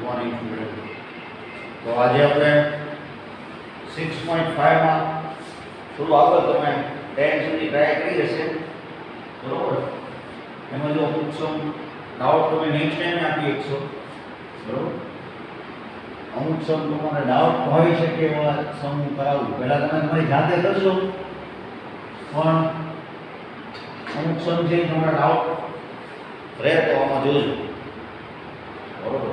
Morning student. તો આજે આપણે 6.5 માં થોડું આગળ તમે 10 સુધી ટ્રાય કરી હશે, બરોબર. એમાં જો અમુક સમ ડાઉટ તમે નેક્સ્ટ ટાઈમે આપી શકશો, બરોબર. અમુક સમ તમારે ડાઉટ હોઈ શકે એવા સમ કરાવું પહેલાં તમે તમારી જાતે કરશો, પણ અમુક સમ છે તમારા ડાઉટ રહે તો આમાં જોજો, બરોબર.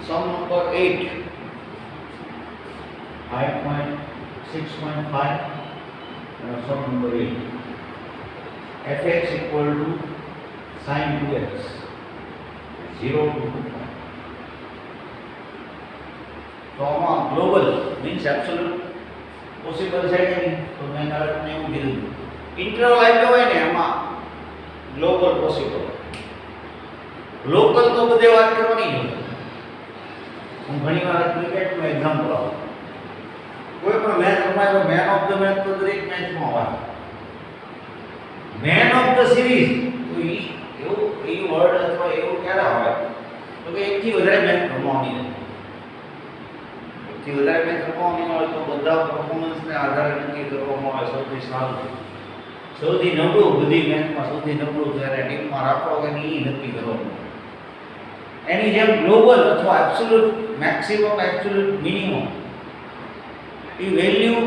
Sum number 8 5.6.5 and sum number 8 fx equal to sin 2x 0 to 2. તો આમાં ગ્લોબલ મીન્સ એબ્સોલ્યુટ પોસિબલ છે કે નહીં? તો મેં તમને એવું કીધું ઇન્ટરવલ આપ્યો હોય ને એમાં ગ્લોબલ પોસિબલ, લોકલ તો બધે વાત કરવાની હોય. હું ઘણી વાર ક્રિકેટનું એક્ઝામ્પલ આપું. કોઈ પણ મેચ રમાય તો મેન ઓફ ધ મેચ તો દરેક મેચમાં હોય. મેન ઓફ ધ સિરીઝ તો એવું વર્ડ અથવા એવું ક્યારે હોય તો કે એકથી વધારે મેચ રમવાની હોય. એકથી વધારે મેચ રમવાની હોય તો બધા પરફોર્મન્સને આધારે નક્કી કરવામાં આવે સૌથી સારું, સૌથી નબળું, બધી મેચમાં સૌથી નબળું જ્યારે ટીમમાં રાખો કે નહીં નક્કી કરવાનું. એની જેમ ગ્લોબલ અથવા એબ્સોલ્યુટ મેક્સિમમ એબ્સોલ્યુટ મિનિમમ એ વેલ્યુ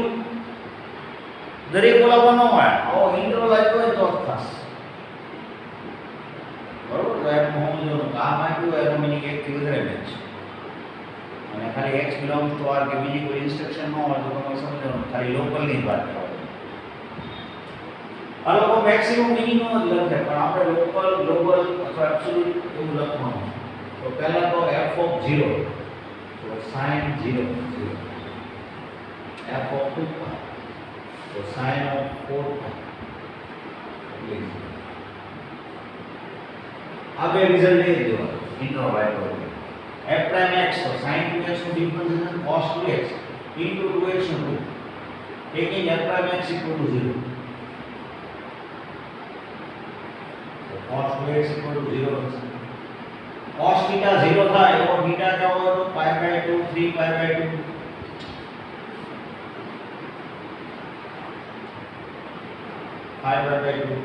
દરેક બોલાવવા ન હોય. આવો ઇન્ટરવલ આપ્યો હોય તો ખાસ, બરોબર. તો એમ હું જો કામ આપ્યું એનો મિનિંગ એકથી વધારે મેચ અને ખાલી x belongs to R K બીજી કોઈ ઇન્સ્ટ્રક્શન ન હોય તો તમે સમજવાનું ખાલી લોકલની જ વાત કરવાની. આ લોકો મેક્સિમમ મિનિમમ જ લખે, પણ આપણે લોકલ, ગ્લોબલ અથવા એબ્સોલ્યુટ એવું લખવાનું. તો પહેલા તો f of 0 તો sin 0 0, f of 2 તો sin of 4 આ બે રિઝલ્ટ લઈ દેવા ઇન્ટરવલ આપ્યો. f prime x તો sin 2x નું difference cos 2x into 2x નું 2 taking f prime x equal to 0. તો cos 2x equal to 0 cos theta 0 થાય તો theta જાવ તો pi by 2 3 pi by 2 pi by 2.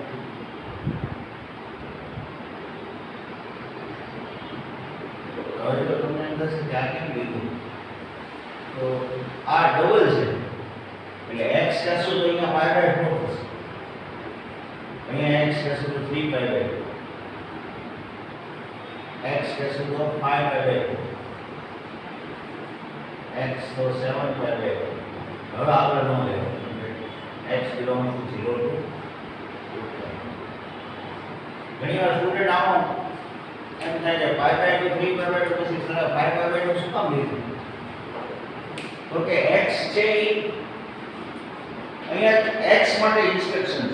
હવે તો તમને અંદર છે ત્યાં કેમ લીધું તો આ ડબલ છે એટલે x કહેશું તો અહીંયા pi by 4 થશે, અહીંયા x કહેશું તો 3 pi by 2, x कहें तो 5 by 2, x तो 7 by 2. હવે આપણે નો લેવો x belongs to 0 to 2. ઘણી વાર સ્ટુડન્ટ આવો એમ થાય છે 5 by 2 3 by 2 પછી 5 by 2 શું કામ લીધું? તો કે x છે અહીંયા x માટે ઇન્સ્ટ્રક્શન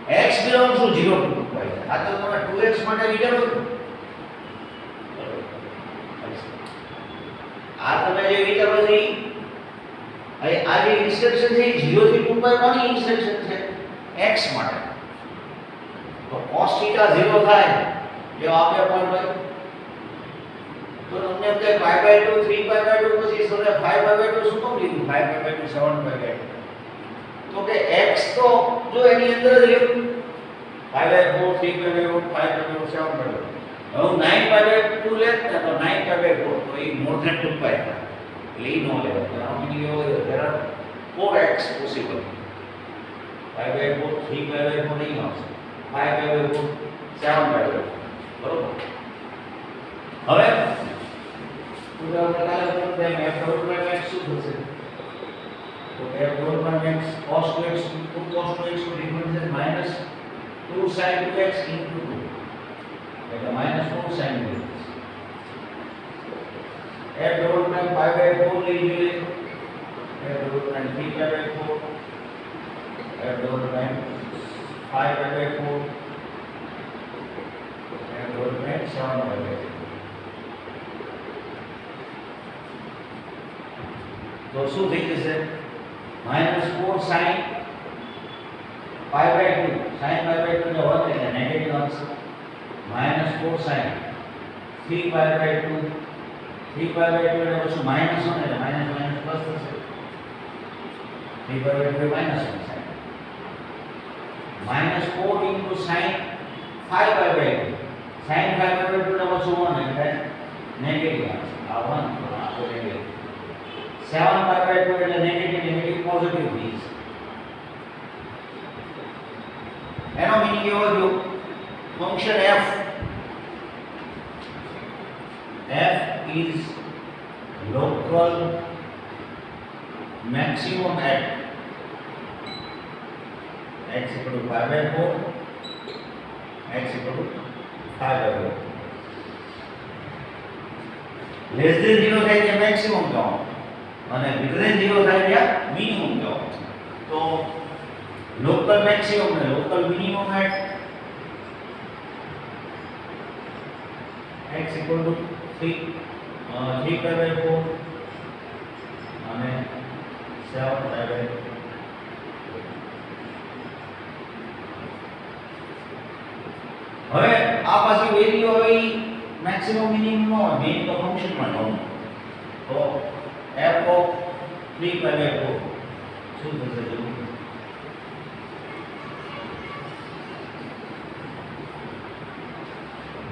છે x belongs to 0 to 2. આ તો તમે 2x માટે વિચારો છો, આ તમે જે વિચારો છો હવે આ જે ઇન્સ્ટ્રક્શન છે 0 થી 2 પર કોની ઇન્સ્ટ્રક્શન છે? x માટે. તો cos θ 0 થાય જો આપે પોઈન્ટ હોય તો તમને એમ કે 5 by 2 3 pi by 2 પછી સરે 5 by 2 શું કામ લીધું? 5 by 2 7 by 2. તો કે x તો જો એની અંદર જ રહ્યું 5 by 4 3 by 4 5 by 4 7 by 4. હવે 9 by 2 લેત ને તો 9 by 4 તો એ મોર ધેન 2 pi થાય એટલે ઈ નો લેવાય. તો આમ ઈ હોય there are 4x possible. 5 by 4 3 by 4 નહીં આવશે, 5 by 4 7 by 4, બરોબર. હવે ઉદાહરણ કાલે f ડબલ પ્રાઇમ x શું થશે? તો f double prime x cos 2x 2 cos 2x નો ડિફરન્સ છે minus 2 sin 2x into 2 એટલે minus 4 sin 2x. f double prime pi by 4 લઈ જોઈએ, f double prime 3 pi by 4, f double prime 5 pi by 4, f double prime 7 pi by 4. તો શું થઈ જશે? -4 sin pi by 2, sin pi by 2 जो होता है negative answer -4 sin 3 pi by 2 3 pi by 2 એટલે પછી માઈનસ 1 એટલે માઈનસ માઈનસ પ્લસ થશે 3 પાઈ બાય 2 માઈનસ 1 થાય minus 4 into sin 5 pi by 2 sin 5 pi by 2 એટલે પછી 1 એટલે નેગેટિવ આવશે આ 1 તો આ તો નેગેટિવ 7 પાઈ બાય 2 એટલે નેગેટિવ નેગેટિવ પોઝિટિવ થઈ જશે એનો મીનિંગ એવો થયો function f is local maximum at x equal to 5 by 4 x equal to 5 by 4 less than 0 થાય ત્યાં maximum કહો અને greater than 0 થાય ત્યાં minimum કહો તો local maximum અને local minimum at x equal to 3 pi by 4 અને 7 pi by 2 હવે આ પાછી વેલ્યુ હવે મેક્સિમમ મિનિમમ નો મેઈન તો ફંક્શન માં નો તો f of 3 pi by 4 શું થશે જો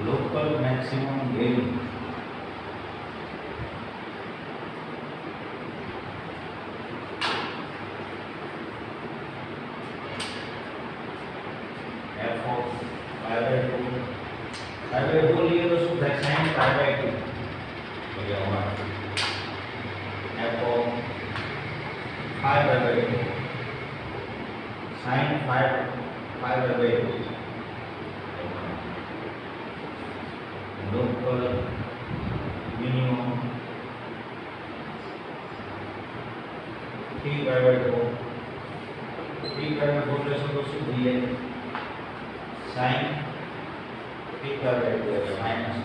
local maximum value f of pi by 2 लिए तो શું થાય sin pi by 2 तो ये हमारा f of pi by 2 sin pi by 2 local minimum 3 by 4 3 by 4 લેશો તો શું થઈએ sin 3 by 2 એટલે minus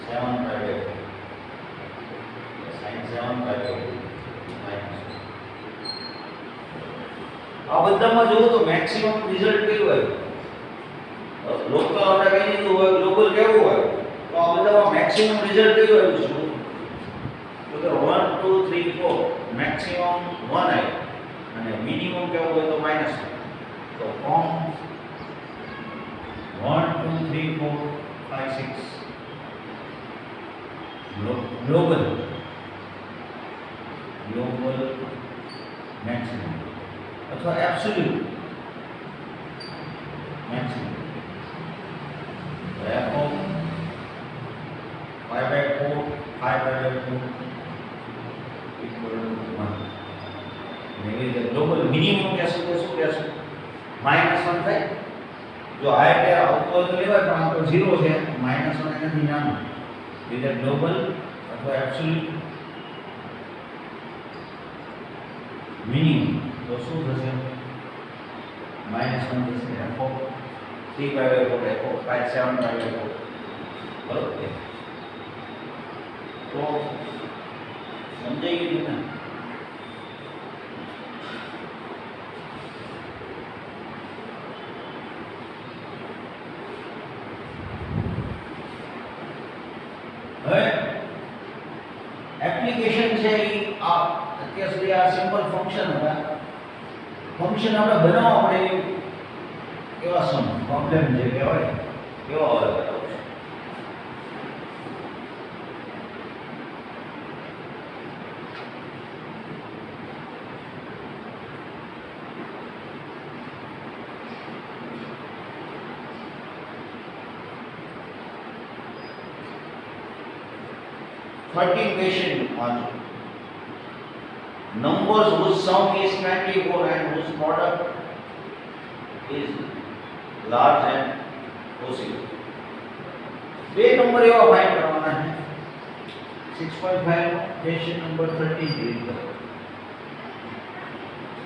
7 by 2 sin 7 by 2 minus આ બધામાં જોવો તો મેક્સિમમ રિઝલ્ટ કેવું હોય લોકલ આપણે કહી દીધું હોય ગ્લોબલ કેવું હોય તો આ બધામાં મેક્સિમમ રિઝલ્ટ કેવું આવ્યું છે તો કે 1 2 3 4 મેક્સિમમ 1 આવ્યું અને મિનિમમ કેવું હોય તો -1 તો ફોર્મ 1 2 3 4 5 6 ગ્લોબલ મેક્સિમમ અથવા absolute maximum f of 5 by 4 5 by 2 equal to 1 मेरे लिए ग्लोबल मिनिमम कैसे -1 થાય જો આ એટલે આઉટપુટ તો લેવાય પણ આ તો 0 છે -1 એનાથી નાનું એટલે ગ્લોબલ અથવા એબ્સોલ્યુટ મિનિમમ તો શું થશે -1 થશે f of 3 by 4 f of 5 7 by 4 બરોબર તો સમજાઈ ગયું ને હવે એપ્લિકેશન છે આ અત્યાર સુધી આ સિમ્પલ ફંક્શન હતા ફંક્શન આપણે બનાવવા પડે કેવા સમ પ્રોબ્લેમ જે કહેવાય કેવા હલ કરવો છે question on numbers whose sum is 24 and whose product is large and possible. બે નંબર એવા ફાઇન્ડ કરવાના છે 6.5 ક્વેશ્ચન નંબર 13 રીડ કરો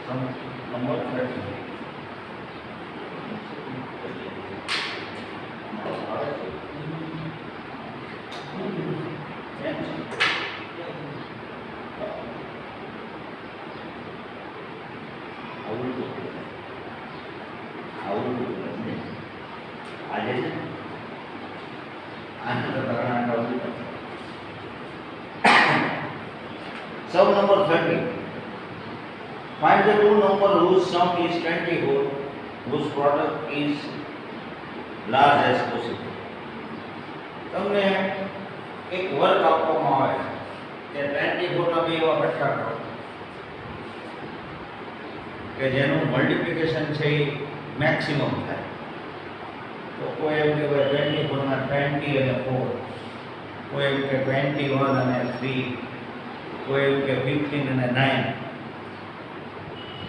સમ નંબર 13 આ આજે છે આને તો તરણા આવતું. Sum number 30. Find the two number whose sum is 24, whose product is large as possible. તમને એક વર્ક આપવામાં આવે કે 24 ના બે એવા કટકા કરો કે જેનું મલ્ટીપ્લિકેશન છે એ મેક્સિમમ થાય. તો કોઈ એમ કે 24 ના 20 અને 4, કોઈ એમ કે 21 અને 3, કોઈ એમ કે 15 અને 9.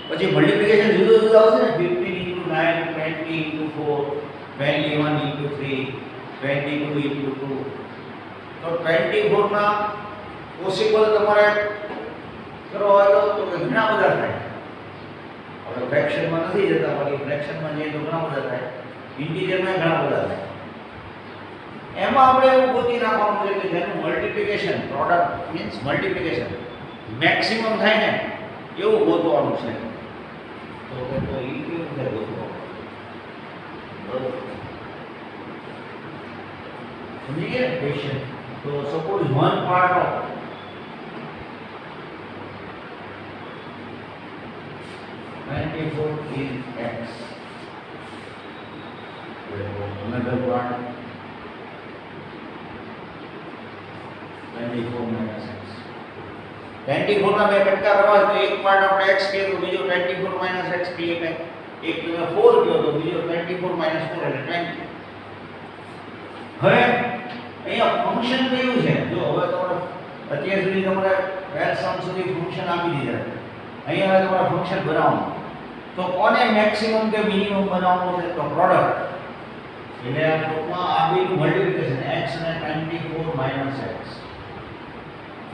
પછી મલ્ટીપ્લિકેશન જુદું જુદું આવશે ને, 15 into 9, 20 into 4, 21 into 3, 22 into 2. તો 24 ના પોસિબલ તમારે કરવા હોય તો ઘણા બધા થાય. હવે ફ્રેક્શનમાં નથી જતા, બાકી ફ્રેક્શનમાં જઈએ તો ઘણા બધા થાય, ઇન્ટિજરમાં ઘણા બધા થાય. એમાં આપણે એવું ગોતી નાખવાનું છે કે જેનું multiplication, product means multiplication maximum થાય ને એવું ગોતવાનું છે. તો એ કેવું છે ગોતવાનું, બરોબર? સમજી ગયા ક્વેશ્ચન? તો suppose one part of is x. Another part 24 minus x. 24 ના બે કટકા કરવા તો એક પાર્ટ આપણે x કે તો બીજો 24 minus x કે એક તમે 4 કયો તો બીજો 24 minus 4 એટલે 20. હવે અહીંયા ફંક્શન કયું છે? જો હવે તમારે અત્યાર સુધી તમારે વેલ સમ સુધી ફંક્શન આપી દીધા, અહીંયા હવે તમારે ફંક્શન બનાવવાનું. તો કોને મેક્સિમમ કે મિનિમમ બનાવવાનું છે? તો પ્રોડક્ટ એટલે આ ટોપમાં આપેલું મલ્ટીપ્લિકેશન x અને 24 - x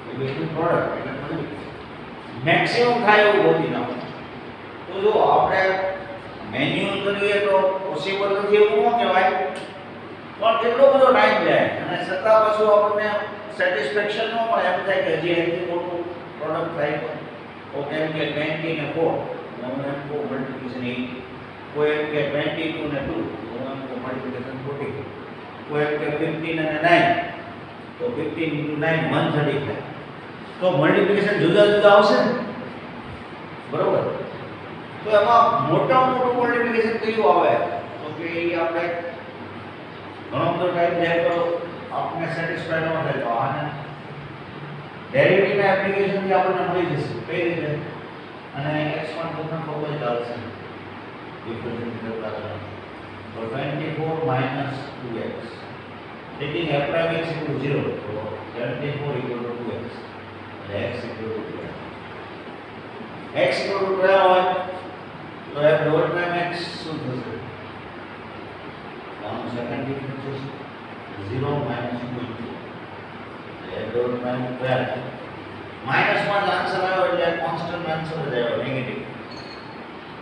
એ બેનું પ્રોડક્ટ એટલે મલ્ટીપ્લિકેશન મેક્સિમમ થાય એવું ગોતી નાખો. તો જો આપણે મેન્યુઅલ કરીએ તો પોસિબલ નથી એવું ન કહેવાય, પણ કેટલો બધો ટાઈમ લે અને છતાં પાછું આપણને સેટિસ્ફેક્શન ન મળે. એમ થાય કે હજી એનાથી મોટું પ્રોડક્ટ થાય તો કેમ કે 20 ને 4 મલ્ટીપ્લિકેશન 8, કોઈ એમ કે 22 ને 2 મલ્ટીપ્લિકેશન 40, કોઈ એમ કે 15 અને 9 તો 15 into 9 135. તો મલ્ટીપ્લિકેશન જુદા જુદા આવશે ને, બરોબર? તો એમાં મોટામાં મોટું મલ્ટીપ્લિકેશન કયું આવે? તો કે એ આપણે ઘણો બધો ટાઈમ જાય તો આપણે સેટિસ્ફાઈ ન થાય તો આને ડેરિવેટિવના એપ્લિકેશનથી આપણને મળી જશે. કઈ રીતે? અને x1 તમને બહુ જ ચાલશે ડિફરન્શિએટ કરતા કરતા. તો 24 - 2x taking f prime x equal to 0, so 24 equal to 2x and x equal to 12. X equal to 12 હોય તો f dot prime x શું થશે? આનું સેકન્ડ ડિફરન્સ છે 0 - 2 f dot prime 12 -1 આન્સર આવ્યો એટલે કોન્સ્ટન્ટ આન્સર જ આવ્યો, નેગેટિવ.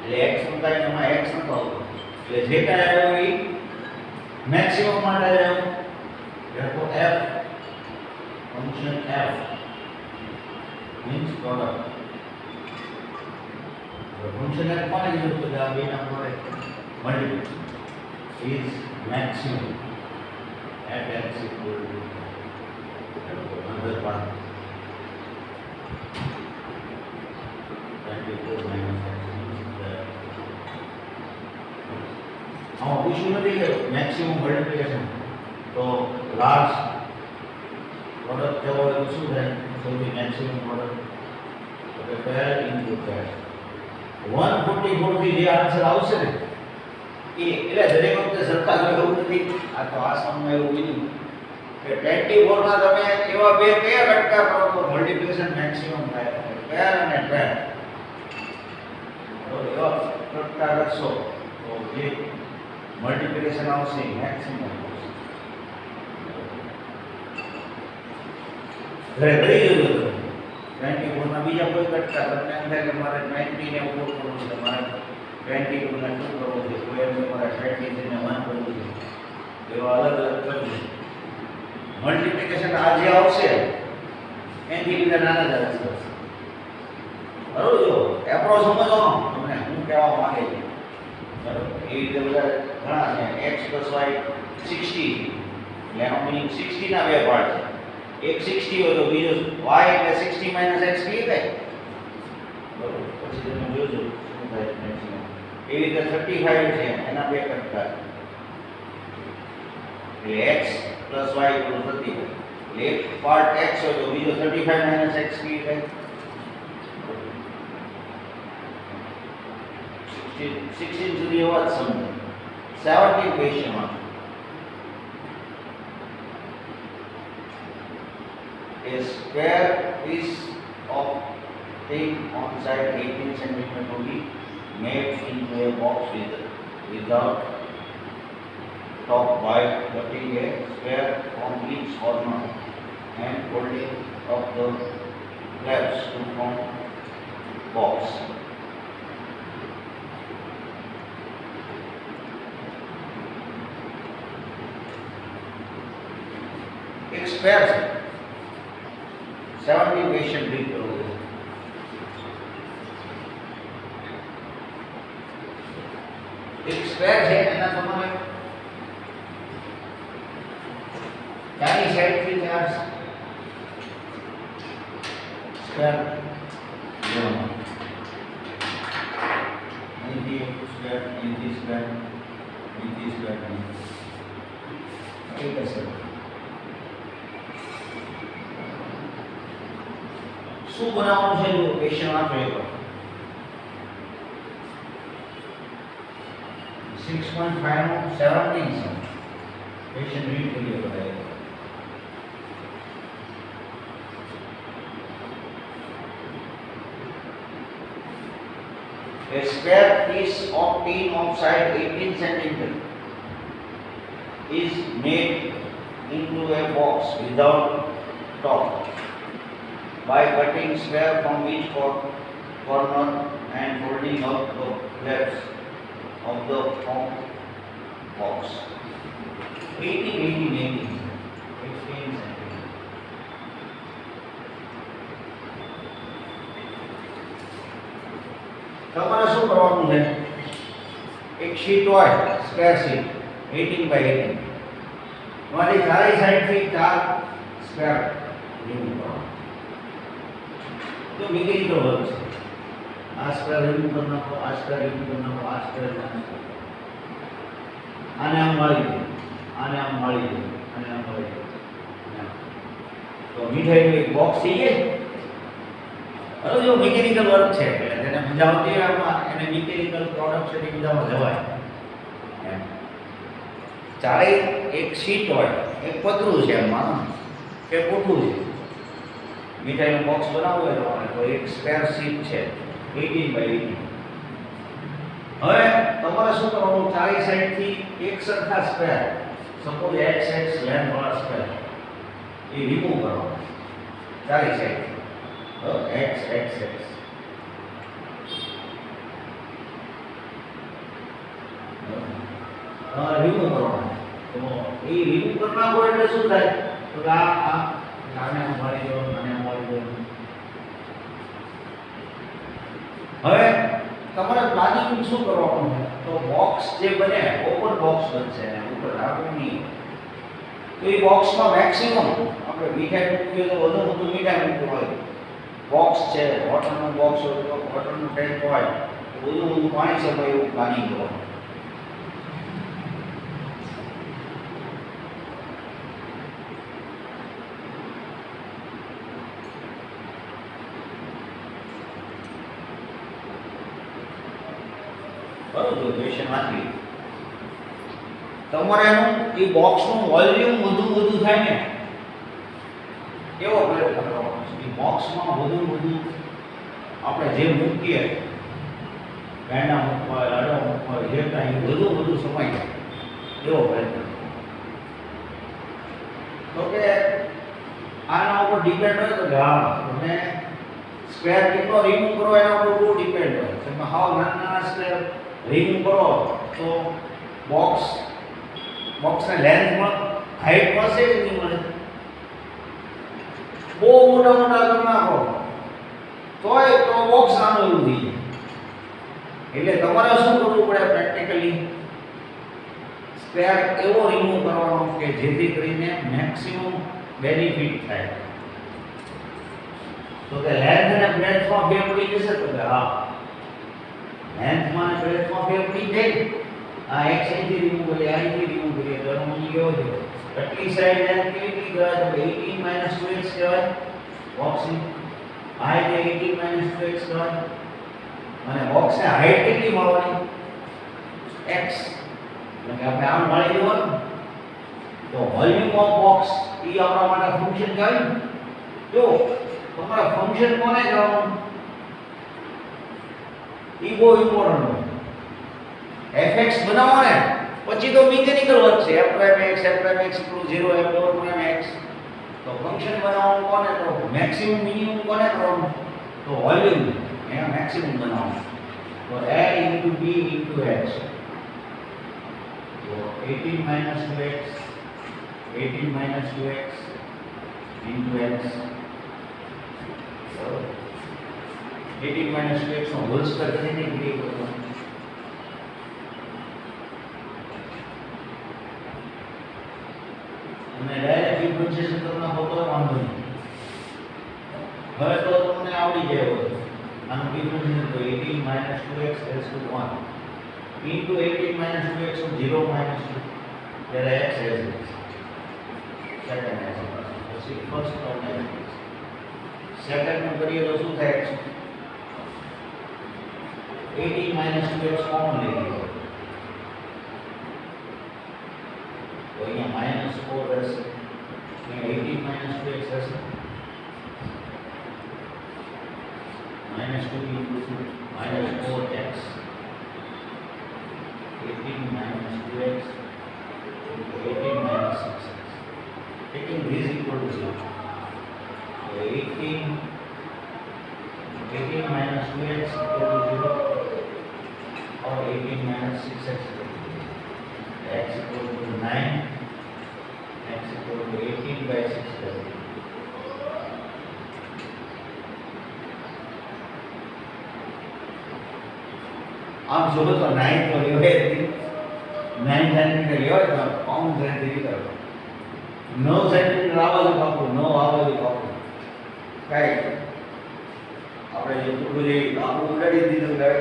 એટલે x મુકાય એમાં x નતો આવતો, એટલે જે કાંઈ આવ્યો એ મેક્સિમમ માટે આવ્યો. therefore f function f means product. the function f કોને કીધું તો આ બેના product multiplication is maximum at x equal to another part 24 - x. આમાં પૂછ્યું નથી કે મેક્સિમમ મલ્ટીપ્લિકેશન તો લાર્જ પ્રોડક્ટ કેવો હોય તો શું થાય? સૌથી મેક્સિમમ પ્રોડક્ટ તો કે 12 into 12 144 થી જે આન્સર આવશે ને એ એટલે દરેક વખતે સરખા જ એવું નથી. આ તો આ સમયમાં એવું બીજું કે 24 ના તમે એવા બે કયા કટકા કરો તો મલ્ટીપ્લિકેશન મેક્સિમમ થાય? 12 અને 12. તો એવા કટકા કરશો તો જે મલ્ટીપ્લિકેશન આવશે મેક્સિમમ આવશે. ઘરે કરી જોજો 24 ના બીજા કોઈ કટકા તમને એમ થાય કે મારે 20 ને ઉપર કરવું છે, મારે 22 ને 2 કરવું છે, કોઈ એમ મારે 30 ને 1 કરવું છે, એવા અલગ અલગ કરવું. મલ્ટીપ્લિકેશન આ જે આવશે એની લીધે નાના જ આવશે. બરોબર? જો એપ્રોચ સમજો તમને હું કહેવા માંગે છે. બરાબર એ રીતે બધા ઘણા છે x + y 60 એટલે આનો મીનિંગ 60 ના બે પાર્ટ છે એક 60 હોય તો બીજો y એટલે 60 - x ક્લિયર થાય બરાબર પછી તમે જોજો શું થાય મેક્સિમમ એ રીતે 35 છે એના બે કટકા એટલે x + y = 35 એટલે એક પાર્ટ x હોય તો બીજો 35 - x ક્લિયર થાય 16 સુધી એવા જ સમજો 17 ક્વેશ્ચન માં a square piece of thing on side 18 cm to be made into a box without top by cutting a square from each corner and folding up the flaps to form box. एक square है 70 question read करोगे एक square है એના તમારે ચારની side થી ચાર સ્ક્વાयर લેવાનો અહીંથી એક સ્ક્વાयर અહીંથી સ્ક્વાयर અહીંથી સ્ક્વાयर એક હશે શું બનાવવાનું છે જો ક્વેશ્ચન વાંચો એકવાર 6.5 નો 17 છે ક્વેશ્ચન રીડ કરીએ બધાએ A square piece of tin of side 18 cm is made into a box without top by cutting square from each corner and folding up the flaps of the form box. 18 cm. તમારે શું કરવાનું છે એક sheet હોય square sheet 18 by 18 મારી ચારે સાઈડથી ચાર સ્ક્વેર રિમૂવ કરવાનો તો મિકેનિકલ વર્ક છે આ સ્ક્વેર રિમૂવ કરી નાખો આ સ્ક્વેર રિમૂવ કરી નાખો આ સ્ક્વેર આને આમ વાળી દો આને આમ વાળી દો અને આમ વાળી દો તો મીઠાઈનું એક બોક્સ થઈ જાય હવે જો મિકેનિકલ વર્ક છે એટલે તેને મજા આવતી હોય આમાં એને મિકેનિકલ પ્રોડક્ટ છે એ બધામાં જવાય એમ ચારે એક શીટ હોય એક પતરું છે એમાં કે કોઠું છે મીઠાઈનું બોક્સ બનાવવું હોય તો એક સ્ક્વેર શીટ છે 18 by 18 હવે તમારે શું કરવાનું ચારે સાઈડથી એક સરખા સ્ક્વેર સપોઝ x લેન્થ વાળા સ્ક્વેર એ રિમૂવ કરવાનો ચારે સાઈડ x રિમૂવ કરવાનો તો એ રિમૂવ કરવા હોય એટલે શું થાય તો આને મારી દો અને મારી દો હવે તમારે પ્લાનિંગ શું કરવાનું છે તો બોક્સ જે બને ઓપન બોક્સ બનશે ઉપર રાખવું નહીં તો એ બોક્સમાં મેક્સિમમ આપણે મીઠાઈ મૂકીએ તો વધુ વધુ મીઠાઈ મૂકવું હોય બોક્સ છે વોટરનું બોક્સ હોય તો વોટરનું ટેન્ક હોય બધું બધું પાણી સમય એવું પ્લાનિંગ કરવાનું બરોબર ક્વેશ્ચન વાંચી તમારે એનું એ બોક્સનું વોલ્યુમ વધુ થાય ને એવો પ્રયત્ન કરવાનો છે બોક્સમાં વધુ આપણે જે મૂકીએ પેંડા મૂકવા હોય લાડવા મૂકવા હોય જે કાંઈ વધુ સમય જાય એવો પ્રયત્ન તો કે આના ઉપર ડિપેન્ડ હોય તો તમે સ્ક્વેર કેટલો રિમૂવ કરો એના ઉપર બહુ ડિપેન્ડ હોય તમે હાવ નાના સ્ક્વેર રિમૂવ કરો તો બોક્સને લેન્થમાં હાઈટ મળશે કે નહીં મળે બહુ મોટા કરી નાખો તોય તો બોક્સ નાનું એવું થઈ જાય એટલે તમારે શું કરવું પડે પ્રેક્ટિકલી સ્ક્વેર એવો રિમૂવ કરવાનો કે જેથી કરીને મેક્સિમમ બેનિફિટ થાય. તો કે લેન્થ અને બ્રેડથમાં ફેર પડી જશે તો કે હા લેન્થમાં અને બ્રેડથમાં ફેર પડી જાય. આ એક સાઈડથી રિમૂવ કરીએ આઈથી રિમૂવ કરીએ તો એનો મીનિંગ કેવો છે આટલી સાઈડ લેન્થ કેવી કહેવાય તો 18 - 2x કહેવાય બોક્સની હાઈટ 18 - 2x કહેવાય અને બોક્સની હાઈટ કેટલી મળવાની x એટલે કે આપણે આમ મળી દેવાનું તો વોલ્યુમ ઓફ બોક્સ એ આપણા માટે ફંક્શન કહેવાય ને. જો તમારા ફંક્શન કોને કહેવાનું એ બહુ ઇમ્પોર્ટન્ટ છે. fx બનાવો ને પછી તો મિકેનિકલ વર્ક છે f prime x f prime x 0 f dot prime x તો ફંક્શન બનાવવાનું કોને તો મેક્સિમમ મિનિમમ કોને કરવાનું તો વોલ્યુમ એ મેક્સિમમ બનાવવાનું તો a * b * x તો 18 - 2x 18 - 2x into x 18 - 2x નો હોલ સ્ક્વેર કરીને કેટલી કરવાનો અને ડાયરેક્ટ ડિફરન્શિએશન કરવાનો હોતો વાંધો નહીં. હવે તો તમને આવડી જાય હોય આનું ડિફરન્શિએશન તો 18 - 2x * 1 into 18 - 2x 0 - 2 ત્યારે x is સેકન્ડ x પછી ફર્સ્ટ ટર્મ x સેકન્ડ નું કરીએ તો શું થાય x 18 - 2x કોમન લઈ લો તો અહીંયા -4 રહેશે અહીંયા 18 - 2x રહેશે -2 into -4x 18 - 2x 18 - 6x taking this equal to 0 so 18 - 2x equal to 0 or 18 - 6x x equal to 9 x equal to 18/6 આમ જો તો 9 તો લેવાય 9 સેન્ટીમીટર લેવાય તો કોણ સેન્ટીમીટર 9 સેન્ટીમીટર આવાજ પાકું 9 આવાજ પાકું કઈ આપણે જે ટુકડું જે આપણું ઉડાડી દીધું કઈ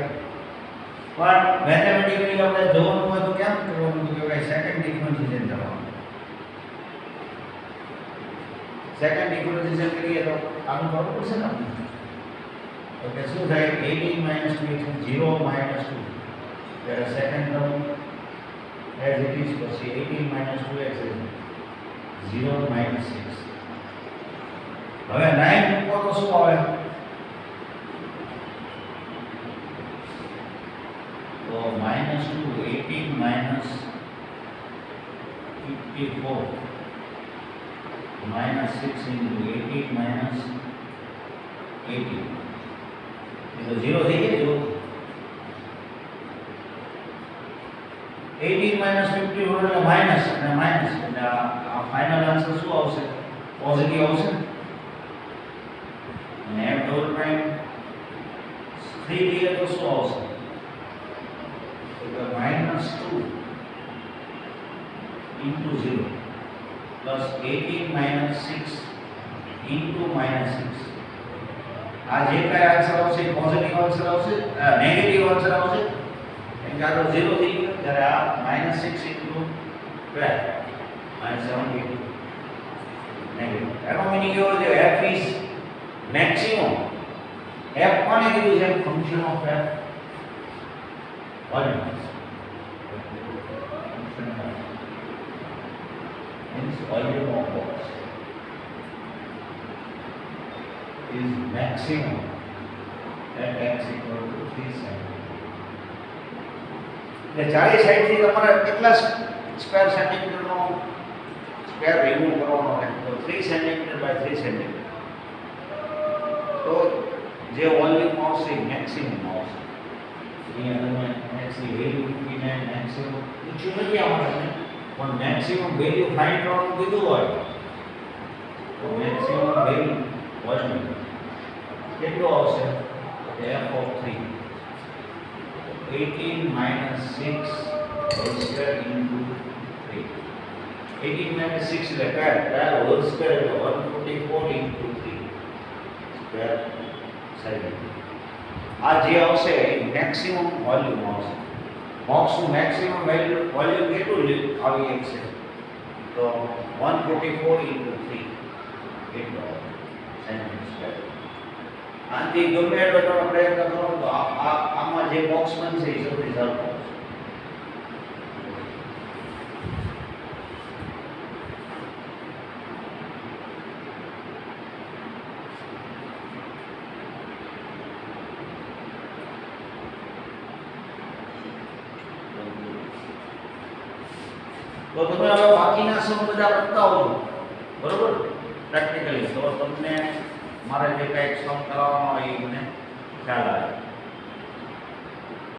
પણ મેથેમેટિકલી આપણે જોવાનું હોય તો કેમ કરવાનું તો કે સેકન્ડ ડિફરન્શિએશન કરવાનું સેકન્ડ ડિફરન્શિએશન કરીએ તો આનું કરવું પડશે ને તો કે શું થાય 18 - 2 0 - 2 ત્યારે second term as it is પછી 18 - 2x is 0 - 6 હવે 9 મૂકો તો શું આવે તો -2 18 - 54 -6 into 18 - 18 तो 0 થઈ ગયો જો 18 - 50 એટલે માઈનસ અને માઈનસ એટલે આ ફાઇનલ આન્સર શું આવશે પોઝિટિવ આવશે અને f ડોટ પ્રાઇમ 3 લઈએ તો શું આવશે તો કે -2 into 0 plus 18 - 6 into -6 આ જે કઈ આન્સર આવશે પોઝિટિવ આન્સર આવશે નેગેટિવ આન્સર આવશે કેમ કે આ તો 0 થઈ ગયો ત્યારે આ -6 into 12 -72 નેગેટિવ એનો મીનિંગ એવો છે f is maximum f કોને કીધું છે function of f volume means volume of box is maximum at x equal to 3 cm. એટલે 40 સાઈડ થી તમારે કેટલા સ્ક્વેર સેન્ટીમીટર નો સ્ક્વેર રિમૂવ કરવાનો છે તો 3 સેન્ટીમીટર બાય 3 સેન્ટીમીટર તો જે વોલ્યુમ આવશે મેક્સિમમ આવશે અહીંયા તમે x ની વેલ્યુ મૂકીને મેક્સિમમ પૂછ્યું નથી આવવાનું પણ મેક્સિમમ વેલ્યુ ફાઇન્ડ કરવાનું કીધું હોય તો મેક્સિમમ વેલ્યુ વોલ્યુમ કેટલો આવશે f of 3 18 minus 6 whole square into 3. 18 minus 6 એટલે 12 whole square એટલે 144 into 3 square 70. આ જે આવશે એ મેક્સિમમ વોલ્યુમ આવશે. બોક્સનું મેક્સિમમ વોલ્યુમ કેટલું આવી છે? તો 144 into 3 એટલો સેન્ટીમીટર. આથી ગમે એટલો તમે પ્રયત્ન કરો તો આમાં જે બોક્સ બનશે એ સૌથી સારું બોક્સ. તો તમે હવે બાકીના સમ બધા કરતા હોજો, બરોબર, પ્રેક્ટિકલી, તો તમને મારે જે કંઈક સમ કરાવવાનો હોય એ મને ખ્યાલ આવે.